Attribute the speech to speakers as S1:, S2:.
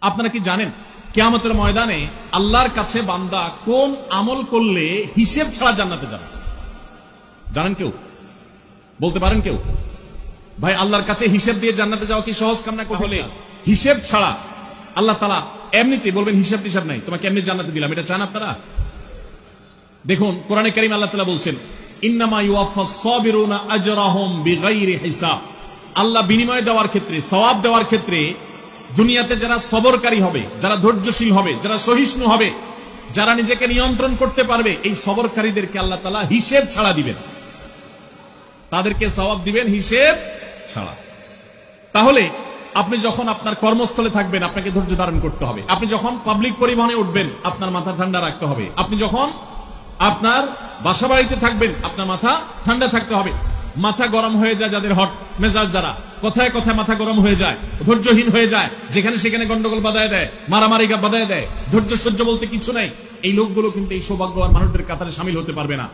S1: আপনারা কি জানেন কিয়ামতের ময়দানে আল্লাহর কাছে বান্দা কোন আমল করলে হিসেব ছাড়া জান্নাতে যাবে? জানেন কেউ? বলতে পারেন কেউ? ভাই, আল্লাহর কাছে হিসেব দিয়ে জান্নাতে যাওয়া কি সহজ কাম না? হলে হিসেব ছাড়া আল্লাহ তাআলা এমনিতে বলবেন হিসাব টিসাব নাই, তোমাকে এমনি জান্নাতে দিলাম। এটা চান আপনারা? দেখুন কোরআনে কারীম আল্লাহ তাআলা বলছেন, ইন্নামা ইউওয়াফাস সাবিরুনা আজরাহুম বিগাইরি হিসাব। আল্লাহ বিনিময় দেওয়ার ক্ষেত্রে, সওয়াব দেওয়ার ক্ষেত্রে দুনিয়াতে যারা সবরকারী হবে, যারা ধৈর্যশীল হবে, যারা সহিষ্ণু হবে, যারা নিজেকে নিয়ন্ত্রণ করতে পারবে, এই সবরকারীদেরকে আল্লাহ তাআলা হিসেব ছাড়া দিবেন, তাদেরকে সওয়াব দিবেন হিসেব ছাড়া। তাহলে আপনি যখন আপনার কর্মস্থলে থাকবেন আপনাকে ধৈর্য ধারণ করতে হবে। আপনি যখন পাবলিক পরিবহনে উঠবেন আপনার মাথা ঠান্ডা রাখতে হবে। আপনি যখন আপনার বাসা বাড়িতে থাকবেন আপনার মাথা ঠান্ডা থাকতে হবে। মাথা গরম হয়ে যায় যাদের, হট মেজাজ যারা, কথায় কথায় মাথা গরম হয়ে যায়, ধৈর্যহীন হয়ে যায়, যেখানে সেখানে গন্ডগোল বাধায় দেয়, মারামারি বাধায় দেয়, ধৈর্য সহ্য বলতে কিছু নাই, এই লোকগুলো কিন্তু এই সৌভাগ্যবান মানুষদের কাতারে শামিল হতে পারবে না।